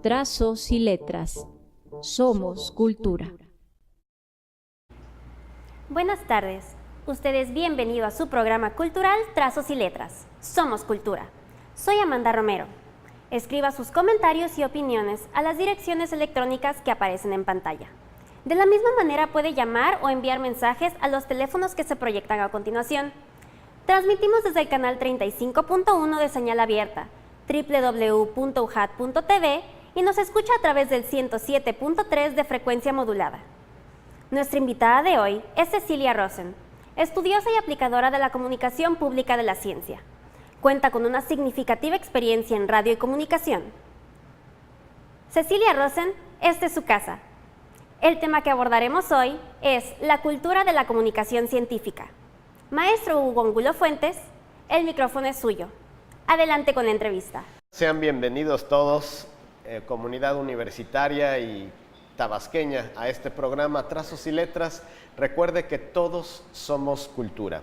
Trazos y letras. Somos cultura. Buenas tardes. Usted es bienvenido a su programa cultural Trazos y Letras. Somos cultura. Soy Amanda Romero. Escriba sus comentarios y opiniones a las direcciones electrónicas que aparecen en pantalla. De la misma manera puede llamar o enviar mensajes a los teléfonos que se proyectan a continuación. Transmitimos desde el canal 35.1 de señal abierta, www.ujat.tv, y nos escucha a través del 107.3 de frecuencia modulada. Nuestra invitada de hoy es Cecilia Rosen, estudiosa y aplicadora de la comunicación pública de la ciencia. Cuenta con una significativa experiencia en radio y comunicación. Cecilia Rosen, esta es su casa. El tema que abordaremos hoy es la cultura de la comunicación científica. Maestro Hugo Angulo Fuentes, el micrófono es suyo. Adelante con la entrevista. Sean bienvenidos todos, comunidad universitaria y tabasqueña, a este programa Trazos y Letras. Recuerde que todos somos cultura.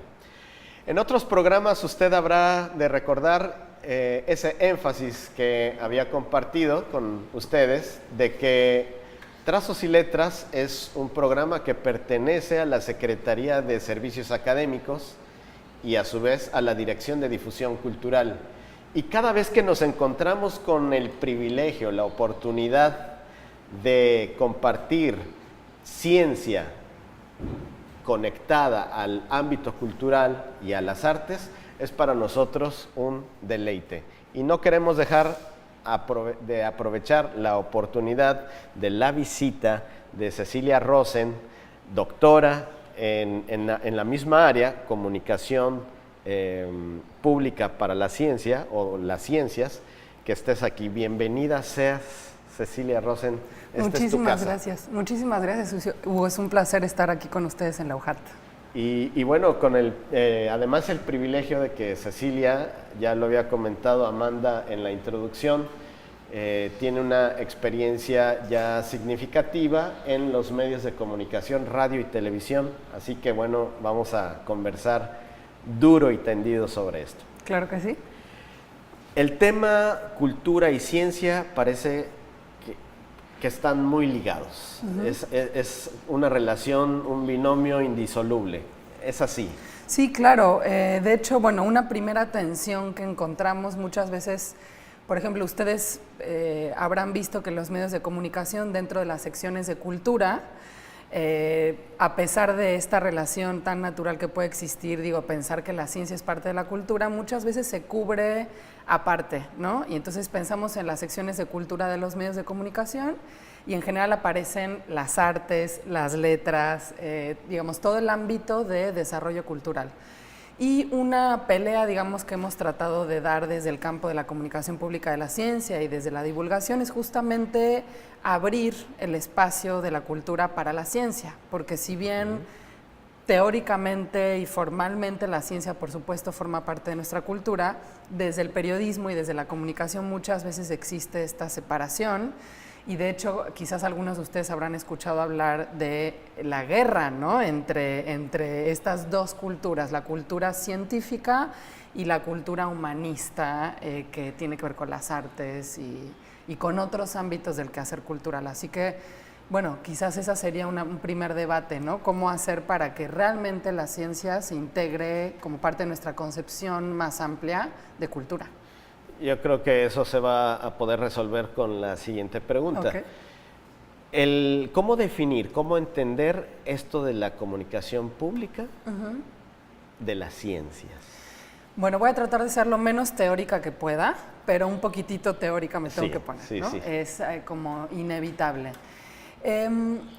En otros programas usted habrá de recordar ese énfasis que había compartido con ustedes de que Trazos y Letras es un programa que pertenece a la Secretaría de Servicios Académicos y a su vez a la Dirección de Difusión Cultural. Y cada vez que nos encontramos con el privilegio, la oportunidad de compartir ciencia conectada al ámbito cultural y a las artes, es para nosotros un deleite. Y no queremos dejar de aprovechar la oportunidad de la visita de Cecilia Rosen, doctora en la misma área, comunicación pública para la ciencia o las ciencias, que estés aquí. Bienvenida seas, Cecilia Rosen. Muchísimas gracias, Hugo. Es un placer estar aquí con ustedes en la UJAT. Y bueno, con además el privilegio de que Cecilia, ya lo había comentado Amanda en la introducción, tiene una experiencia ya significativa en los medios de comunicación, radio y televisión, así que bueno, vamos a conversar duro y tendido sobre esto. Claro que sí. El tema cultura y ciencia parece que están muy ligados. Es una relación, un binomio indisoluble. ¿Es así? Sí, claro. De hecho, bueno, una primera tensión que encontramos muchas veces, por ejemplo, ustedes habrán visto que los medios de comunicación dentro de las secciones de cultura, a pesar de esta relación tan natural que puede existir, pensar que la ciencia es parte de la cultura, muchas veces se cubre aparte, ¿no? Y entonces pensamos en las secciones de cultura de los medios de comunicación y en general aparecen las artes, las letras, todo el ámbito de desarrollo cultural. Y una pelea, que hemos tratado de dar desde el campo de la comunicación pública de la ciencia y desde la divulgación es justamente abrir el espacio de la cultura para la ciencia, porque si bien teóricamente y formalmente la ciencia, por supuesto, forma parte de nuestra cultura, desde el periodismo y desde la comunicación muchas veces existe esta separación. Y de hecho, quizás algunos de ustedes habrán escuchado hablar de la guerra, ¿no?, entre estas dos culturas, la cultura científica y la cultura humanista, que tiene que ver con las artes y con otros ámbitos del quehacer cultural. Así que, bueno, quizás esa sería un primer debate, ¿no? Cómo hacer para que realmente la ciencia se integre como parte de nuestra concepción más amplia de cultura. Yo creo que eso se va a poder resolver con la siguiente pregunta. Okay. ¿Cómo definir, cómo entender esto de la comunicación pública de las ciencias? Bueno, voy a tratar de ser lo menos teórica que pueda, pero un poquitito teórica me tengo que poner, ¿no? Sí. Es como inevitable.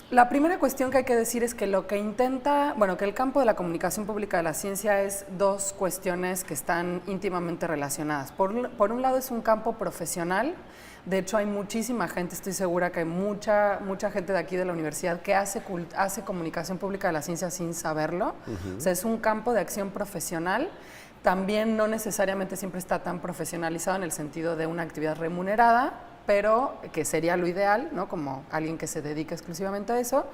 La primera cuestión que hay que decir es que que el campo de la comunicación pública de la ciencia es dos cuestiones que están íntimamente relacionadas. Por un lado es un campo profesional. De hecho, hay muchísima gente, estoy segura que hay mucha gente de aquí de la universidad que hace comunicación pública de la ciencia sin saberlo. O sea, es un campo de acción profesional. También no necesariamente siempre está tan profesionalizado en el sentido de una actividad remunerada, pero que sería lo ideal, ¿no? Como alguien que se dedique exclusivamente a eso.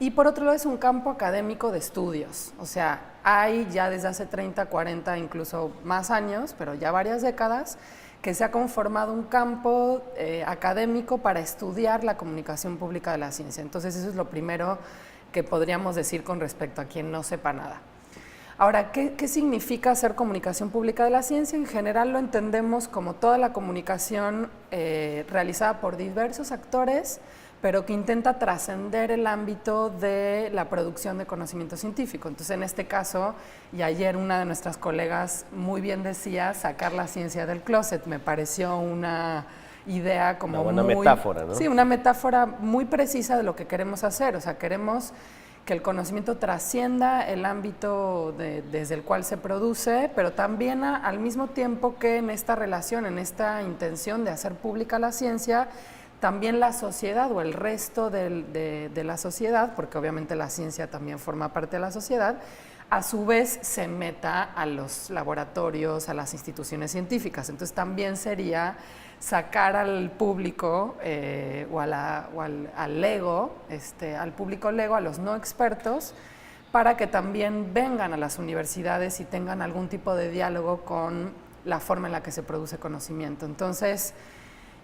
Y por otro lado es un campo académico de estudios. O sea, hay ya desde hace 30, 40, incluso más años, pero ya varias décadas, que se ha conformado un campo académico para estudiar la comunicación pública de la ciencia. Entonces eso es lo primero que podríamos decir con respecto a quien no sepa nada. Ahora, ¿qué significa hacer comunicación pública de la ciencia? En general lo entendemos como toda la comunicación realizada por diversos actores, pero que intenta trascender el ámbito de la producción de conocimiento científico. Entonces, en este caso, y ayer una de nuestras colegas muy bien decía, sacar la ciencia del closet. Me pareció una idea como una buena metáfora, ¿no? Sí, una metáfora muy precisa de lo que queremos hacer. O sea, queremos que el conocimiento trascienda el ámbito desde el cual se produce, pero también al mismo tiempo que en esta relación, en esta intención de hacer pública la ciencia, también la sociedad o el resto de la sociedad, porque obviamente la ciencia también forma parte de la sociedad, a su vez se meta a los laboratorios, a las instituciones científicas. Entonces también sería sacar al público o al lego, al público lego, a los no expertos, para que también vengan a las universidades y tengan algún tipo de diálogo con la forma en la que se produce conocimiento. Entonces,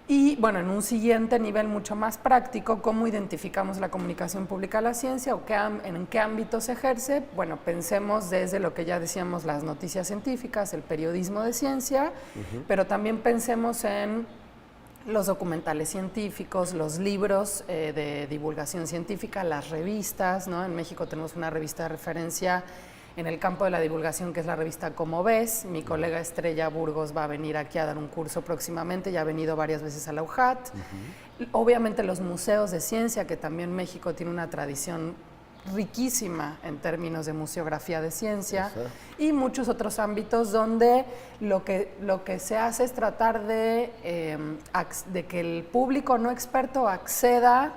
y bueno, en un siguiente nivel mucho más práctico, ¿cómo identificamos la comunicación pública de la ciencia o en qué ámbito se ejerce? Bueno, pensemos desde lo que ya decíamos, las noticias científicas, el periodismo de ciencia, pero también pensemos en los documentales científicos, los libros de divulgación científica, las revistas, ¿no? En México tenemos una revista de referencia en el campo de la divulgación, que es la revista Como Ves. Mi colega Estrella Burgos va a venir aquí a dar un curso próximamente, ya ha venido varias veces a la UJAT. Obviamente los museos de ciencia, que también México tiene una tradición riquísima en términos de museografía de ciencia, y muchos otros ámbitos donde lo que se hace es tratar de que el público no experto acceda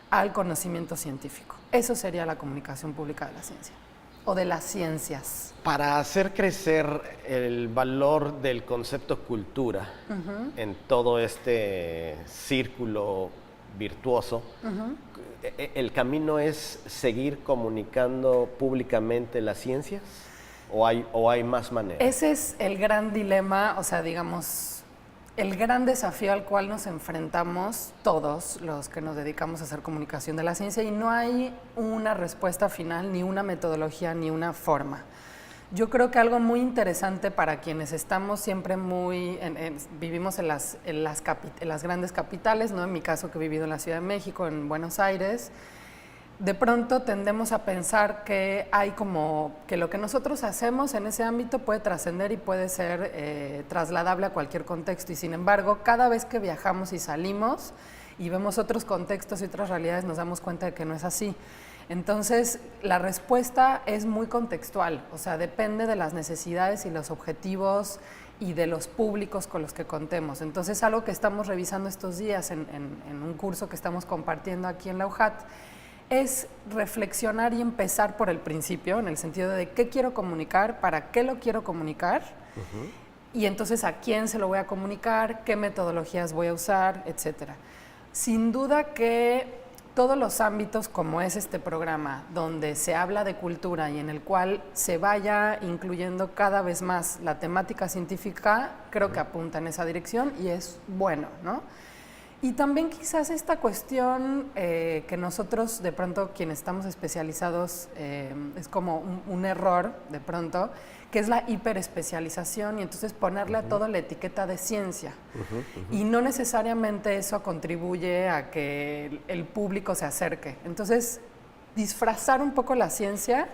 al conocimiento científico. Eso sería la comunicación pública de la ciencia. O de las ciencias. Para hacer crecer el valor del concepto cultura en todo este círculo virtuoso, ¿el camino es seguir comunicando públicamente las ciencias o hay más maneras? Ese es el gran dilema, o sea, digamos, el gran desafío al cual nos enfrentamos todos los que nos dedicamos a hacer comunicación de la ciencia, y no hay una respuesta final, ni una metodología, ni una forma. Yo creo que algo muy interesante para quienes estamos siempre vivimos en las grandes capitales, ¿no? En mi caso, que he vivido en la Ciudad de México, en Buenos Aires, de pronto tendemos a pensar que que lo que nosotros hacemos en ese ámbito puede trascender y puede ser trasladable a cualquier contexto, y sin embargo, cada vez que viajamos y salimos y vemos otros contextos y otras realidades, nos damos cuenta de que no es así. Entonces, la respuesta es muy contextual, o sea, depende de las necesidades y los objetivos y de los públicos con los que contemos. Entonces, algo que estamos revisando estos días en un curso que estamos compartiendo aquí en la UJAT es reflexionar y empezar por el principio, en el sentido de qué quiero comunicar, para qué lo quiero comunicar, y entonces a quién se lo voy a comunicar, qué metodologías voy a usar, etcétera. Sin duda que todos los ámbitos, como es este programa, donde se habla de cultura y en el cual se vaya incluyendo cada vez más la temática científica, creo que apunta en esa dirección y es bueno, ¿no? Y también quizás esta cuestión que nosotros, de pronto, quienes estamos especializados, es como un error, de pronto, que es la hiperespecialización, y entonces ponerle a todo la etiqueta de ciencia. Y no necesariamente eso contribuye a que el público se acerque. Entonces, disfrazar un poco la ciencia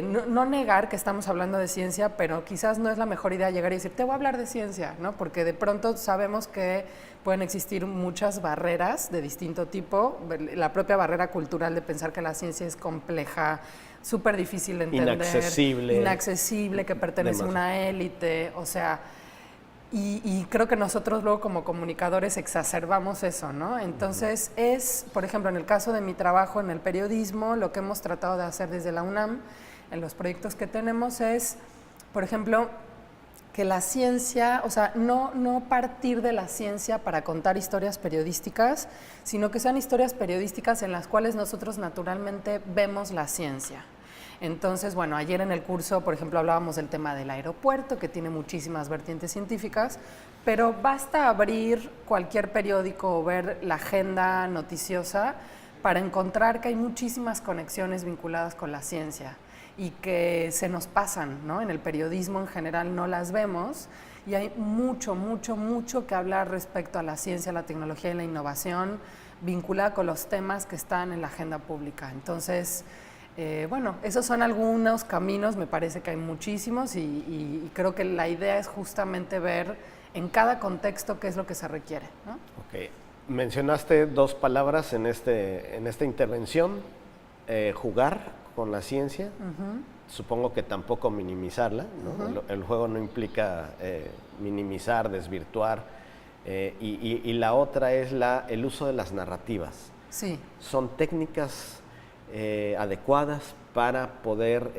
no negar que estamos hablando de ciencia, pero quizás no es la mejor idea llegar y decir, te voy a hablar de ciencia, ¿no? Porque de pronto sabemos que pueden existir muchas barreras de distinto tipo, la propia barrera cultural de pensar que la ciencia es compleja, súper difícil de entender, inaccesible, que pertenece a una élite, o sea, y creo que nosotros luego como comunicadores exacerbamos eso, ¿no? Entonces por ejemplo, en el caso de mi trabajo en el periodismo, lo que hemos tratado de hacer desde la UNAM, en los proyectos que tenemos es, por ejemplo, que la ciencia, o sea, no partir de la ciencia para contar historias periodísticas, sino que sean historias periodísticas en las cuales nosotros naturalmente vemos la ciencia. Entonces, bueno, ayer en el curso, por ejemplo, hablábamos del tema del aeropuerto, que tiene muchísimas vertientes científicas, pero basta abrir cualquier periódico o ver la agenda noticiosa para encontrar que hay muchísimas conexiones vinculadas con la ciencia y que se nos pasan, ¿no? En el periodismo en general no las vemos y hay mucho que hablar respecto a la ciencia, la tecnología y la innovación vinculada con los temas que están en la agenda pública. Entonces, bueno, esos son algunos caminos, me parece que hay muchísimos y creo que la idea es justamente ver en cada contexto qué es lo que se requiere, ¿no? Ok, mencionaste dos palabras en esta intervención, jugar con la ciencia, supongo que tampoco minimizarla, ¿no? El juego no implica minimizar, desvirtuar, y la otra es el uso de las narrativas. Sí. ¿Son técnicas adecuadas para poder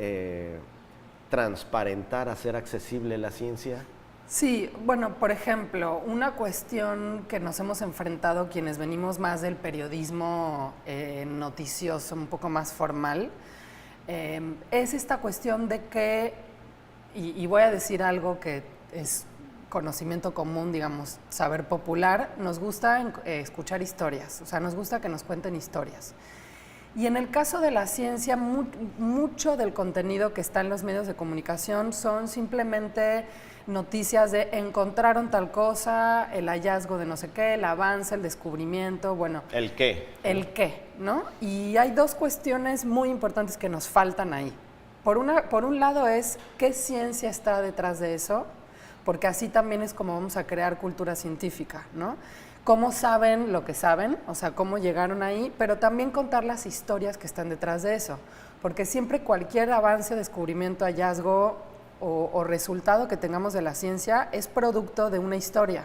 transparentar, hacer accesible la ciencia? Sí, bueno, por ejemplo, una cuestión que nos hemos enfrentado quienes venimos más del periodismo noticioso, un poco más formal, es esta cuestión de que, y voy a decir algo que es conocimiento común, digamos, saber popular, nos gusta escuchar historias, o sea, nos gusta que nos cuenten historias. Y en el caso de la ciencia, mucho del contenido que está en los medios de comunicación son simplemente noticias de encontraron tal cosa, el hallazgo de no sé qué, el avance, el descubrimiento, bueno. ¿El qué? El qué, ¿no? Y hay dos cuestiones muy importantes que nos faltan ahí. Por un lado es qué ciencia está detrás de eso, porque así también es como vamos a crear cultura científica, ¿no? Cómo saben lo que saben, o sea, cómo llegaron ahí, pero también contar las historias que están detrás de eso, porque siempre cualquier avance, descubrimiento, hallazgo o resultado que tengamos de la ciencia es producto de una historia.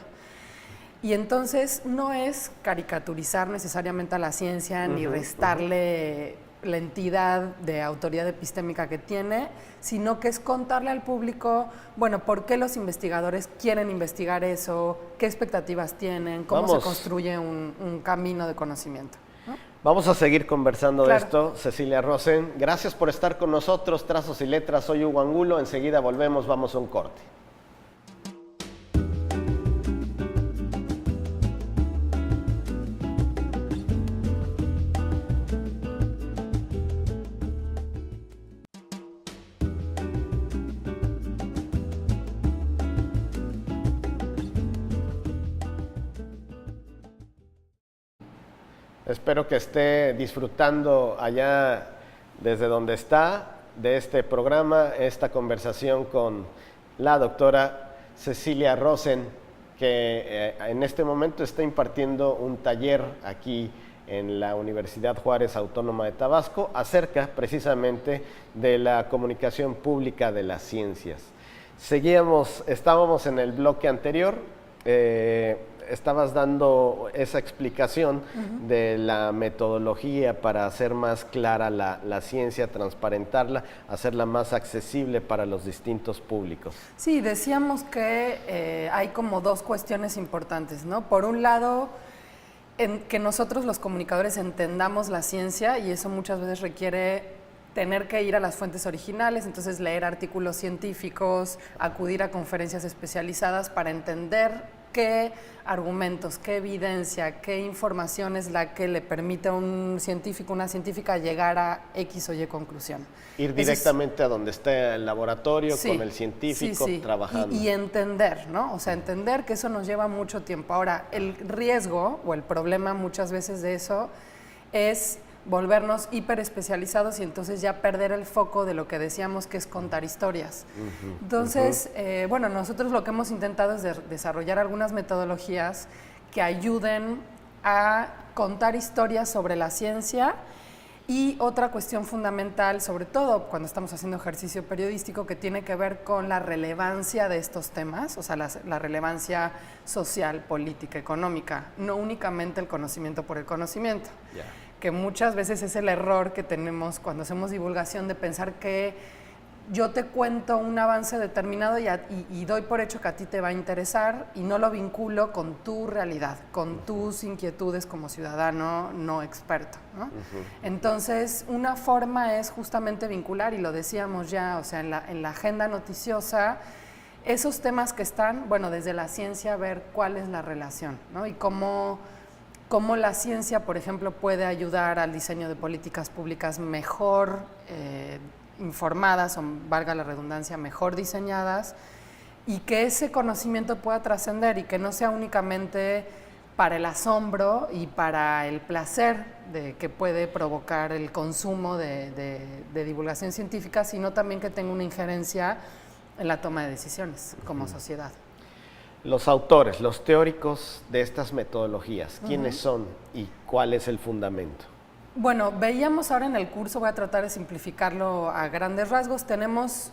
Y entonces no es caricaturizar necesariamente a la ciencia ni restarle la entidad de autoridad epistémica que tiene, sino que es contarle al público, bueno, por qué los investigadores quieren investigar eso, qué expectativas tienen, cómo se construye un camino de conocimiento, ¿no? Vamos a seguir conversando de esto. Cecilia Rosen, gracias por estar con nosotros. Trazos y Letras, soy Hugo Angulo. Enseguida volvemos, vamos a un corte. Espero que esté disfrutando allá desde donde está de este programa, esta conversación con la doctora Cecilia Rosen, que en este momento está impartiendo un taller aquí en la Universidad Juárez Autónoma de Tabasco acerca precisamente de la comunicación pública de las ciencias. Estábamos en el bloque anterior, estabas dando esa explicación de la metodología para hacer más clara la ciencia, transparentarla, hacerla más accesible para los distintos públicos. Sí, decíamos que hay como dos cuestiones importantes, ¿no? Por un lado, que nosotros los comunicadores entendamos la ciencia, y eso muchas veces requiere tener que ir a las fuentes originales, entonces leer artículos científicos, acudir a conferencias especializadas para entender qué argumentos, qué evidencia, qué información es la que le permite a un científico, una científica llegar a X o Y conclusión. Ir directamente a donde esté el laboratorio, con el científico, trabajando. Y entender, ¿no? O sea, entender que eso nos lleva mucho tiempo. Ahora, el riesgo o el problema muchas veces de eso es volvernos hiperespecializados y entonces ya perder el foco de lo que decíamos que es contar historias. Entonces, bueno, nosotros lo que hemos intentado es desarrollar algunas metodologías que ayuden a contar historias sobre la ciencia. Y otra cuestión fundamental, sobre todo cuando estamos haciendo ejercicio periodístico, que tiene que ver con la relevancia de estos temas, o sea, la relevancia social, política, económica, no únicamente el conocimiento por el conocimiento, que muchas veces es el error que tenemos cuando hacemos divulgación de pensar que yo te cuento un avance determinado y doy por hecho que a ti te va a interesar y no lo vinculo con tu realidad, con tus inquietudes como ciudadano no experto, ¿no? Entonces, una forma es justamente vincular, y lo decíamos ya, o sea, en la agenda noticiosa, esos temas que están, bueno, desde la ciencia, ver cuál es la relación, ¿no? Y cómo la ciencia, por ejemplo, puede ayudar al diseño de políticas públicas mejor informadas, o valga la redundancia, mejor diseñadas, y que ese conocimiento pueda trascender y que no sea únicamente para el asombro y para el placer que puede provocar el consumo de divulgación científica, sino también que tenga una injerencia en la toma de decisiones como sociedad. Los autores, los teóricos de estas metodologías, ¿quiénes son y cuál es el fundamento? Bueno, veíamos ahora en el curso, voy a tratar de simplificarlo a grandes rasgos. Tenemos,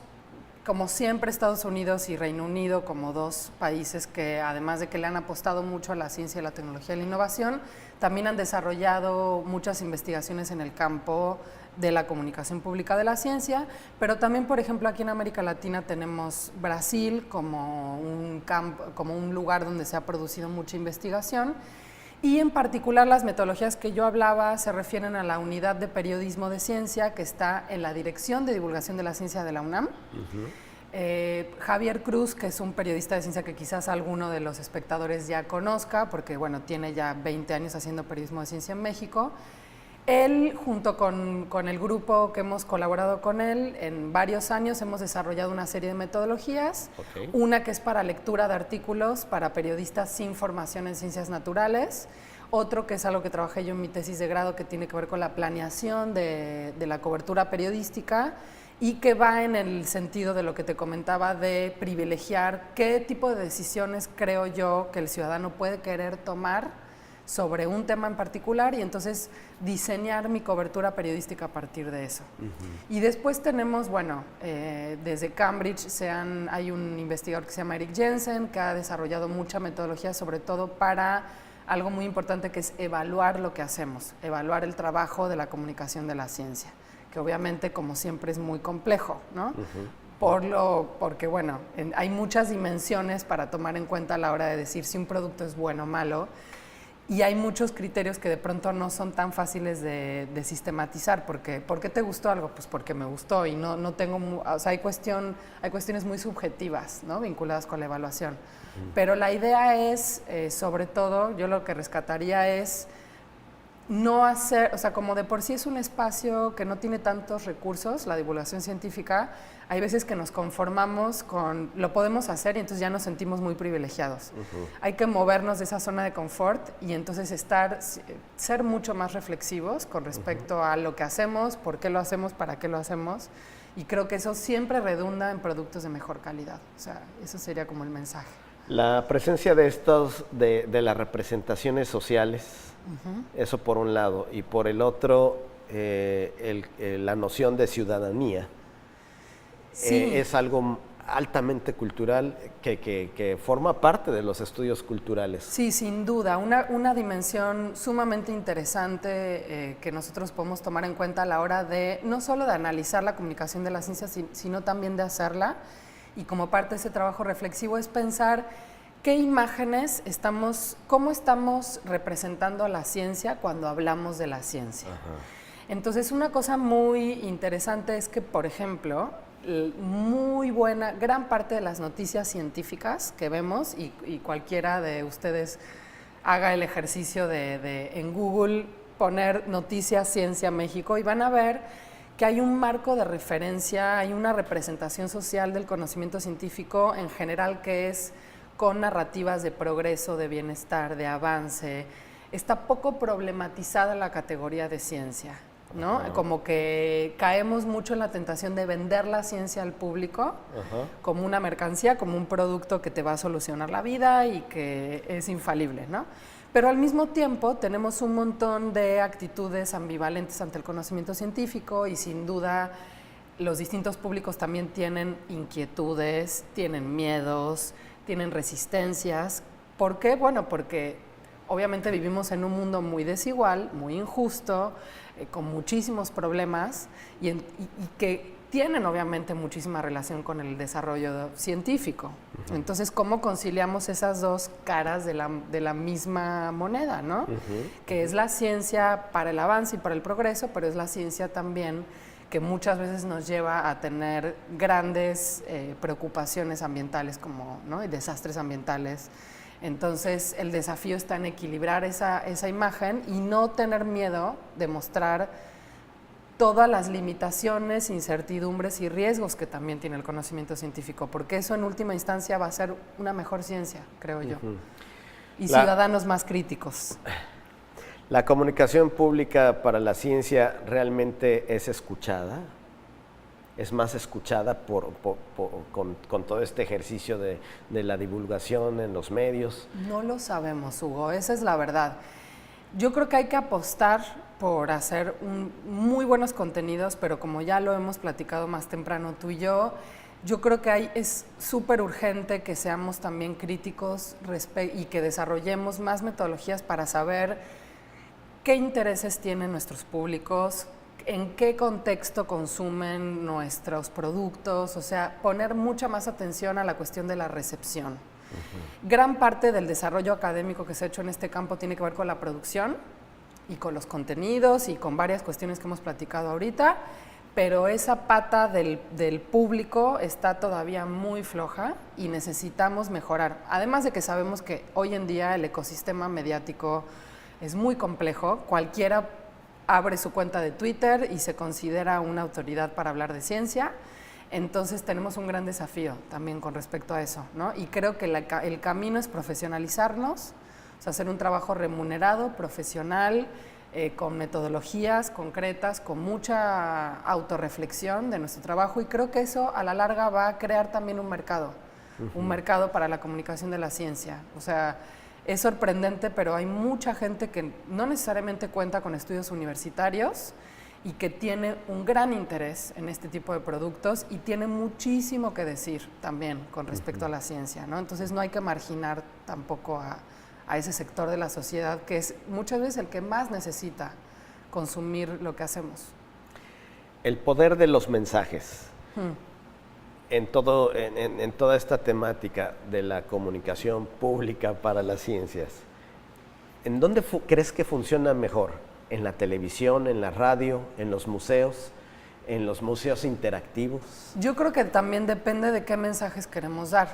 como siempre, Estados Unidos y Reino Unido como dos países que, además de que le han apostado mucho a la ciencia, la tecnología y la innovación, también han desarrollado muchas investigaciones en el campo de la comunicación pública de la ciencia, pero también, por ejemplo, aquí en América Latina tenemos Brasil como un lugar donde se ha producido mucha investigación. Y en particular las metodologías que yo hablaba se refieren a la unidad de periodismo de ciencia que está en la Dirección de Divulgación de la Ciencia de la UNAM. Javier Cruz, que es un periodista de ciencia que quizás alguno de los espectadores ya conozca, porque bueno, tiene ya 20 años haciendo periodismo de ciencia en México. Él, junto con el grupo que hemos colaborado con él, en varios años hemos desarrollado una serie de metodologías. Una que es para lectura de artículos para periodistas sin formación en ciencias naturales. Otro que es algo que trabajé yo en mi tesis de grado, que tiene que ver con la planeación de la cobertura periodística y que va en el sentido de lo que te comentaba de privilegiar qué tipo de decisiones creo yo que el ciudadano puede querer tomar sobre un tema en particular y entonces diseñar mi cobertura periodística a partir de eso. Y después tenemos, bueno, desde Cambridge hay un investigador que se llama Erik Jensen que ha desarrollado mucha metodología, sobre todo para algo muy importante que es evaluar lo que hacemos, evaluar el trabajo de la comunicación de la ciencia, que obviamente, como siempre, es muy complejo, ¿no? Porque, bueno, hay muchas dimensiones para tomar en cuenta a la hora de decir si un producto es bueno o malo. Y hay muchos criterios que de pronto no son tan fáciles de sistematizar, porque ¿por qué te gustó algo? Pues porque me gustó y no tengo, o sea, hay cuestiones muy subjetivas, ¿no? Vinculadas con la evaluación. Pero la idea es, sobre todo, yo lo que rescataría es no hacer, o sea, como de por sí es un espacio que no tiene tantos recursos, la divulgación científica, hay veces que nos conformamos con, lo podemos hacer y entonces ya nos sentimos muy privilegiados. Hay que movernos de esa zona de confort y entonces ser mucho más reflexivos con respecto a lo que hacemos, por qué lo hacemos, para qué lo hacemos, y creo que eso siempre redunda en productos de mejor calidad. O sea, eso sería como el mensaje. La presencia de las representaciones sociales, eso por un lado, y por el otro, la noción de ciudadanía, es algo altamente cultural que forma parte de los estudios culturales. Sí, sin duda, una dimensión sumamente interesante que nosotros podemos tomar en cuenta a la hora de, no solo de analizar la comunicación de la ciencia, sino también de hacerla, y como parte de ese trabajo reflexivo es pensar qué imágenes cómo estamos representando a la ciencia cuando hablamos de la ciencia. Entonces, una cosa muy interesante es que, por ejemplo, gran parte de las noticias científicas que vemos, y cualquiera de ustedes haga el ejercicio de en Google poner Noticias Ciencia México y van a ver que hay un marco de referencia, hay una representación social del conocimiento científico en general que es con narrativas de progreso, de bienestar, de avance, está poco problematizada la categoría de ciencia, ¿no? Como que caemos mucho en la tentación de vender la ciencia al público como una mercancía, como un producto que te va a solucionar la vida y que es infalible, ¿no? Pero al mismo tiempo tenemos un montón de actitudes ambivalentes ante el conocimiento científico y sin duda los distintos públicos también tienen inquietudes, tienen miedos, tienen resistencias. ¿Por qué? Bueno, porque obviamente vivimos en un mundo muy desigual, muy injusto, con muchísimos problemas y que tienen obviamente muchísima relación con el desarrollo científico. Entonces, ¿cómo conciliamos esas dos caras de la misma moneda, ¿no? Que es la ciencia para el avance y para el progreso, pero es la ciencia también que muchas veces nos lleva a tener grandes preocupaciones ambientales como, ¿no? Y desastres ambientales. Entonces, el desafío está en equilibrar esa imagen y no tener miedo de mostrar todas las limitaciones, incertidumbres y riesgos que también tiene el conocimiento científico, porque eso en última instancia va a ser una mejor ciencia, creo yo, y ciudadanos más críticos. ¿La comunicación pública para la ciencia realmente es escuchada? ¿Es más escuchada con todo este ejercicio de la divulgación en los medios? No lo sabemos, Hugo, esa es la verdad. Yo creo que hay que apostar por hacer muy buenos contenidos, pero como ya lo hemos platicado más temprano tú y yo creo que es súper urgente que seamos también críticos y que desarrollemos más metodologías para saber qué intereses tienen nuestros públicos, en qué contexto consumen nuestros productos, o sea, poner mucha más atención a la cuestión de la recepción. Gran parte del desarrollo académico que se ha hecho en este campo tiene que ver con la producción y con los contenidos y con varias cuestiones que hemos platicado ahorita, pero esa pata del público está todavía muy floja y necesitamos mejorar. Además de que sabemos que hoy en día el ecosistema mediático es muy complejo, cualquiera abre su cuenta de Twitter y se considera una autoridad para hablar de ciencia. Entonces tenemos un gran desafío también con respecto a eso, ¿no? Y creo que el camino es profesionalizarnos, o sea, hacer un trabajo remunerado, profesional, con metodologías concretas, con mucha autorreflexión de nuestro trabajo, y creo que eso a la larga va a crear también un mercado para la comunicación de la ciencia. O sea, es sorprendente, pero hay mucha gente que no necesariamente cuenta con estudios universitarios y que tiene un gran interés en este tipo de productos y tiene muchísimo que decir también con respecto a la ciencia, ¿no? Entonces no hay que marginar tampoco a ese sector de la sociedad que es muchas veces el que más necesita consumir lo que hacemos. El poder de los mensajes en toda esta temática de la comunicación pública para las ciencias, ¿en dónde crees que funciona mejor? ¿En la televisión, en la radio, en los museos interactivos? Yo creo que también depende de qué mensajes queremos dar.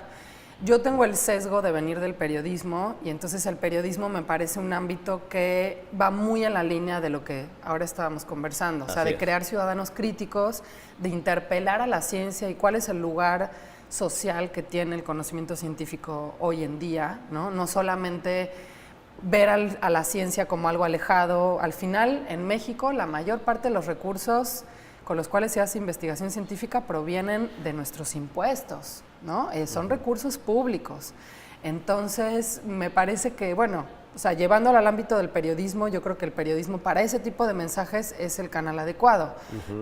Yo tengo el sesgo de venir del periodismo y entonces el periodismo me parece un ámbito que va muy en la línea de lo que ahora estábamos conversando, o sea, de crear ciudadanos críticos, de interpelar a la ciencia y cuál es el lugar social que tiene el conocimiento científico hoy en día, ¿no? No solamente ver a la ciencia como algo alejado. Al final, en México, la mayor parte de los recursos con los cuales se hace investigación científica provienen de nuestros impuestos, ¿no? Son recursos públicos. Entonces, me parece que, bueno, o sea, llevándolo al ámbito del periodismo, yo creo que el periodismo para ese tipo de mensajes es el canal adecuado.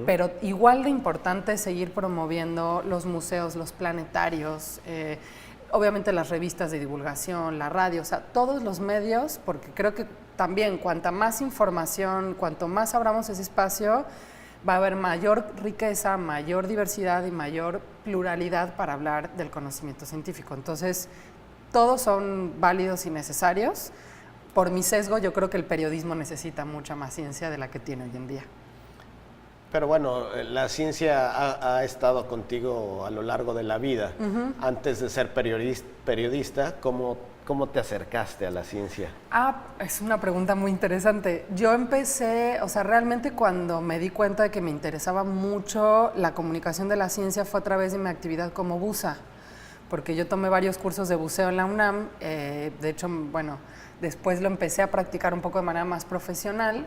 Pero igual de importante es seguir promoviendo los museos, los planetarios, obviamente las revistas de divulgación, la radio, o sea, todos los medios, porque creo que también cuanta más información, cuanto más abramos ese espacio, va a haber mayor riqueza, mayor diversidad y mayor pluralidad para hablar del conocimiento científico. Entonces, todos son válidos y necesarios. Por mi sesgo, yo creo que el periodismo necesita mucha más ciencia de la que tiene hoy en día. Pero bueno, la ciencia ha estado contigo a lo largo de la vida. Antes de ser periodista, ¿cómo te acercaste a la ciencia? Es una pregunta muy interesante. Yo empecé, o sea, realmente cuando me di cuenta de que me interesaba mucho la comunicación de la ciencia fue a través de mi actividad como buza, porque yo tomé varios cursos de buceo en la UNAM, de hecho, bueno, después lo empecé a practicar un poco de manera más profesional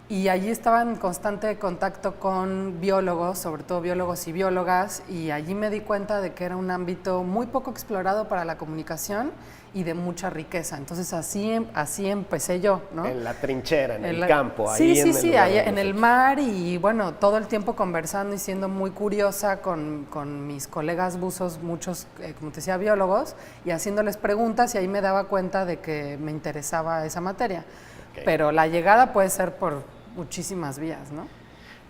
y allí estaba en constante contacto con biólogos, sobre todo biólogos y biólogas, y allí me di cuenta de que era un ámbito muy poco explorado para la comunicación y de mucha riqueza. Entonces así empecé yo, ¿no? En la trinchera, en el campo, sí, ahí sí, en el sí, lugar ahí donde en el mar y bueno, todo el tiempo conversando y siendo muy curiosa con mis colegas buzos, muchos, como te decía, biólogos, y haciéndoles preguntas y ahí me daba cuenta de que me interesaba esa materia. Okay. Pero la llegada puede ser por muchísimas vías, ¿no?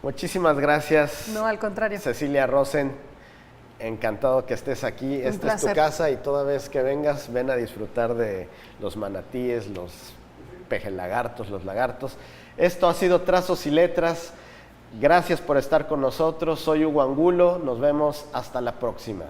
Muchísimas gracias. No, al contrario. Cecilia Rosen, encantado que estés aquí. Esta es tu casa y toda vez que vengas, ven a disfrutar de los manatíes, los pejelagartos, los lagartos. Esto ha sido Trazos y Letras. Gracias por estar con nosotros. Soy Hugo Angulo. Nos vemos hasta la próxima.